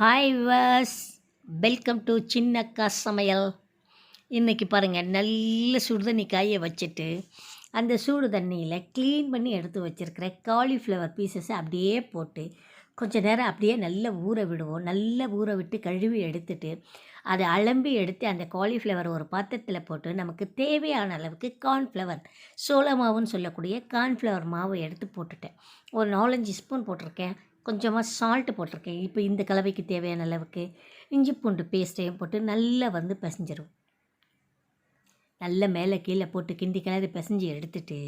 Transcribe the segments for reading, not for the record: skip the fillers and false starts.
Hi viewers, welcome to சின்னக்கா சமையல். இன்றைக்கி பாருங்கள், நல்ல சுடு தண்ணி காய வச்சுட்டு அந்த சூடு தண்ணியில் க்ளீன் பண்ணி எடுத்து வச்சுருக்கிற காலிஃப்ளவர் பீசஸை அப்படியே போட்டு கொஞ்சம் நேரம் அப்படியே நல்லா ஊற விடுவோம். நல்லா ஊற விட்டு கழுவி எடுத்துட்டு அதை அலம்பி எடுத்து அந்த காலிஃப்ளவர் ஒரு பாத்திரத்தில் போட்டு நமக்கு தேவையான அளவுக்கு கார்ன்ஃப்ளவர், சோள மாவுன்னு சொல்லக்கூடிய கார்ன்ஃப்ளவர் மாவு எடுத்து போட்டுட்டேன். ஒரு 4-5 ஸ்பூன் போட்டிருக்கேன். கொஞ்சமாக சால்ட்டு போட்டிருக்கேன். இப்போ இந்த கலவைக்கு தேவையான அளவுக்கு இஞ்சி பூண்டு பேஸ்ட்டையும் போட்டு நல்லா பிசைஞ்சிரும். நல்லா மேலே கீழே போட்டு கிண்டி கிளறி பிசைஞ்சி எடுத்துட்டு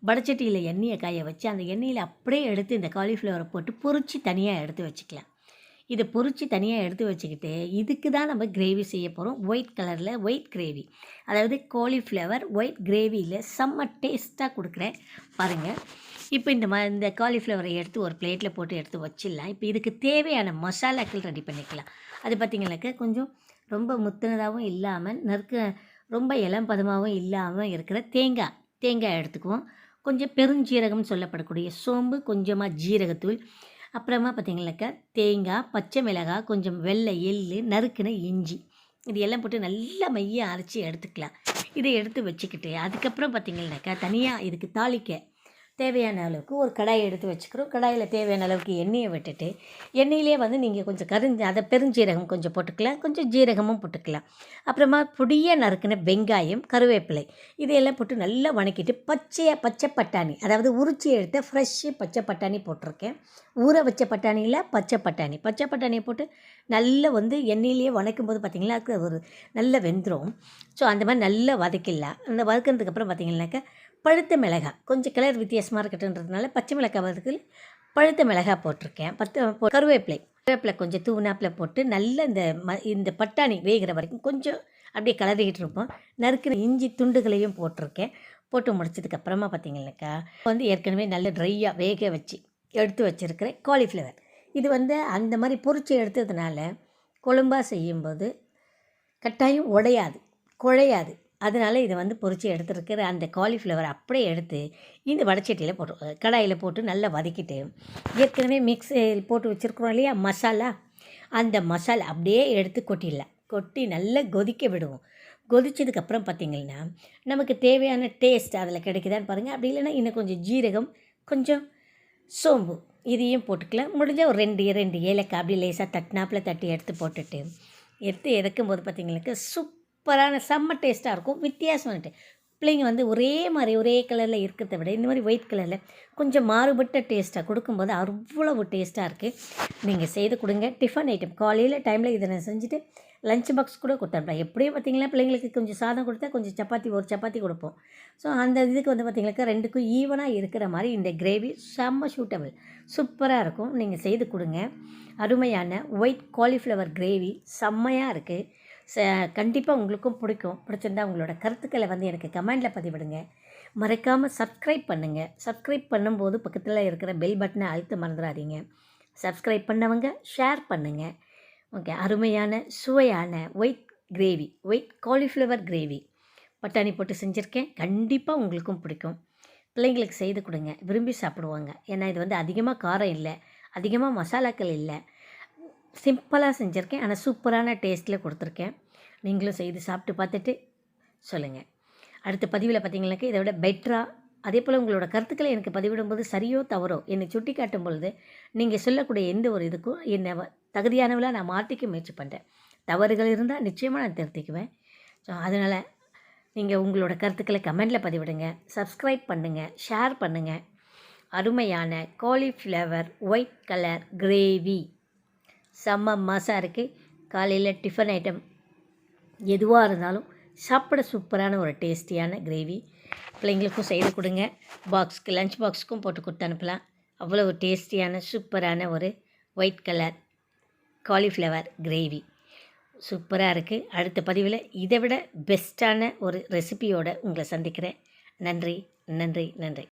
வடச்சட்டியில் எண்ணெயை காய வச்சு அந்த எண்ணெயில் அப்படியே எடுத்து இந்த காலிஃப்ளவரை போட்டு பொரித்து தனியாக எடுத்து வச்சுக்கலாம். இதை பொரித்து தனியாக எடுத்து வச்சுக்கிட்டு இதுக்கு தான் நம்ம கிரேவி செய்ய போகிறோம். ஒயிட் கலரில் ஒயிட் கிரேவி, அதாவது காலிஃப்ளவர் ஒயிட் கிரேவியில் செம்ம டேஸ்ட்டாக கொடுக்குறேன் பாருங்கள். இப்போ இந்த காலிஃப்ளவரை எடுத்து ஒரு பிளேட்டில் போட்டு எடுத்து வச்சிடலாம். இப்போ இதுக்கு தேவையான மசாலாக்கள் ரெடி பண்ணிக்கலாம். அது பார்த்திங்கனாக்கா கொஞ்சம் ரொம்ப முத்துனதாகவும் இல்லாமல் ரொம்ப இளம் பதமாகவும் இல்லாமல் இருக்கிற தேங்காய் எடுத்துக்குவோம். கொஞ்சம் பெருஞ்சீரகம்னு சொல்லப்படக்கூடிய சோம்பு, கொஞ்சமாக ஜீரகத்தூள், அப்புறமா பார்த்திங்கனாக்கா தேங்காய், பச்சை மிளகாய், கொஞ்சம் வெள்ளை எள்ளு, நறுக்கின இஞ்சி, இது எல்லாம் போட்டு நல்லா மைய அரைச்சி எடுத்துக்கலாம். இதை எடுத்து வச்சுக்கிட்டு அதுக்கப்புறம் பார்த்திங்கனாக்கா தனியாக இதுக்கு தாளிக்க தேவையான அளவுக்கு ஒரு கடாயை எடுத்து வச்சுக்கிறோம். கடாயில் தேவையான அளவுக்கு எண்ணெயை விட்டுட்டு எண்ணெயிலே நீங்கள் கொஞ்சம் அதை பெருஞ்சீரகம் கொஞ்சம் போட்டுக்கலாம், கொஞ்சம் ஜீரகமும் போட்டுக்கலாம். அப்புறமா பொடியாக நறுக்கின வெங்காயம், கருவேப்பிலை, இதையெல்லாம் போட்டு நல்லா வணக்கிட்டு பச்சை பட்டாணி, அதாவது உரிச்சி எடுத்த ஃப்ரெஷ்ஷு பச்சை பட்டாணி போட்டிருக்கேன். ஊற வச்ச பட்டாணியில் பச்சை பட்டாணியை போட்டு நல்லா எண்ணெயிலேயே வணக்கும் போது பார்த்திங்கன்னா ஒரு நல்ல வெந்துடும். ஸோ அந்த மாதிரி நல்லா வதக்கிடலாம். அந்த வதக்கிறதுக்கப்புறம் பார்த்திங்கனாக்கா பழுத்த மிளகாய், கொஞ்சம் கலர் வித்தியாசமாக இருக்கட்டுன்றதுனால பச்சை மிளகாய் வதக்கில் பழுத்த மிளகாய் போட்டிருக்கேன். கருவேப்பிலை கொஞ்சம் தூணாப்பில் போட்டு நல்லா இந்த பட்டாணி வேகிற வரைக்கும் கொஞ்சம் அப்படியே கலரிக்கிட்டு இருப்போம். நறுக்கிற இஞ்சி துண்டுகளையும் போட்டிருக்கேன். போட்டு முடிச்சதுக்கப்புறமா பார்த்திங்கனாக்கா ஏற்கனவே நல்ல ட்ரையாக வேக வச்சு எடுத்து வச்சுருக்கிற காலிஃப்ளவர், இது அந்த மாதிரி பொரிச்சு எடுத்ததுனால குழம்பாக செய்யும்போது கட்டாயம் குழையாது. அதனால் இதை பொரித்து எடுத்துருக்கிற அந்த காலிஃப்ளவர் அப்படியே எடுத்து இந்த வடச்சட்டியில் கடாயில் போட்டு நல்லா வதக்கிட்டு ஏற்கனவே மிக்ஸில் போட்டு வச்சுருக்குறோம் இல்லையா மசாலா, அந்த மசாலா அப்படியே எடுத்து கொட்டி நல்லா கொதிக்க விடுவோம். கொதிச்சதுக்கப்புறம் பார்த்திங்கன்னா நமக்கு தேவையான டேஸ்ட் அதில் கிடைக்குதான்னு பாருங்கள். அப்படி இல்லைன்னா இன்னும் கொஞ்சம் ஜீரகம், கொஞ்சம் சோம்பு, இதையும் போட்டுக்கலாம். முடிஞ்சால் ஒரு ரெண்டு ஏலக்காய் அப்படி லேசாக தட்டினாப்பில் தட்டி எடுத்து போட்டுட்டு இறக்கும்போது பார்த்திங்களுக்கு சூப்பரான செம்ம டேஸ்ட்டாக இருக்கும். வித்தியாசமானட்டு பிள்ளைங்க ஒரே கலரில் இருக்கிறத விட இந்த மாதிரி ஒயிட் கலரில் கொஞ்சம் மாறுபட்ட டேஸ்ட்டாக கொடுக்கும்போது அவ்வளவு டேஸ்ட்டாக இருக்குது. நீங்கள் செய்து கொடுங்க. டிஃபன் ஐட்டம் காலையில் டைமில் இதை நான் செஞ்சுட்டு லஞ்ச் பாக்ஸ் கூட கொடுத்தேன். எப்படியும் பார்த்திங்கன்னா பிள்ளைங்களுக்கு கொஞ்சம் சாதம் கொடுத்தா கொஞ்சம் ஒரு சப்பாத்தி கொடுப்போம். ஸோ அந்த இதுக்கு பார்த்திங்கனாக்கா ரெண்டுக்கும் ஈவனாக இருக்கிற மாதிரி இந்த கிரேவி செம்ம சூட்டபிள், சூப்பராக இருக்கும். நீங்கள் செய்து கொடுங்க. அருமையான ஒயிட் காலிஃப்ளவர் கிரேவி செம்மையாக இருக்குது. கண்டிப்பாக உங்களுக்கும் பிடிச்சிருந்தால் உங்களோட கருத்துக்களை எனக்கு கமெண்டில் பதிவிடுங்க. மறக்காமல் சப்ஸ்கிரைப் பண்ணுங்கள். சப்ஸ்கிரைப் பண்ணும்போது பக்கத்தில் இருக்கிற பெல் பட்டனை அழுத்த மறந்துடாதீங்க. சப்ஸ்கிரைப் பண்ணவங்க ஷேர் பண்ணுங்கள். ஓகே, அருமையான சுவையான ஒயிட் காலிஃப்ளவர் கிரேவி பட்டாணி போட்டு செஞ்சுருக்கேன். கண்டிப்பாக உங்களுக்கும் பிடிக்கும். பிள்ளைங்களுக்கு செய்து கொடுங்க, விரும்பி சாப்பிடுவாங்க. ஏன்னா இது அதிகமாக காரம் இல்லை, அதிகமாக மசாலாக்கள் இல்லை, சிம்பிளாக செஞ்சுருக்கேன். ஆனால் சூப்பரான டேஸ்ட்டில் கொடுத்துருக்கேன். நீங்களும் செய்து சாப்பிட்டு பார்த்துட்டு சொல்லுங்கள். அடுத்த பதிவில் பார்த்திங்கனாக்கா இதை விட பெட்டராக, அதே போல் உங்களோட கருத்துக்களை எனக்கு பதிவிடும்போது சரியோ தவறோ என்னை சுட்டி காட்டும் பொழுது நீங்கள் சொல்லக்கூடிய எந்த ஒரு இதுக்கும் என்னை தகுதியானவளாக நான் மாற்றிக்க முயற்சி பண்ணுறேன். தவறுகள் இருந்தால் நிச்சயமாக நான் திருத்திக்குவேன். ஸோ அதனால் நீங்கள் உங்களோட கருத்துக்களை கமெண்டில் பதிவிடுங்க. சப்ஸ்கிரைப் பண்ணுங்கள், ஷேர் பண்ணுங்கள். அருமையான காலிஃப்ளவர் ஒயிட் கலர் கிரேவி செம்ம மாசாக இருக்குது. காலையில் டிஃபன் ஐட்டம் எதுவாக இருந்தாலும் சாப்பிட சூப்பரான ஒரு டேஸ்டியான கிரேவி. பிள்ளைங்களுக்கும் செய்து கொடுங்க. லஞ்ச் பாக்ஸுக்கும் போட்டு கொடுத்து அனுப்பலாம். அவ்வளோ டேஸ்டியான சூப்பரான ஒரு ஒயிட் கலர் காலிஃப்ளவர் கிரேவி சூப்பராக இருக்குது. அடுத்த பதிவில் இதை விட பெஸ்ட்டான ஒரு ரெசிபியோடு உங்களை சந்திக்கிறேன். நன்றி.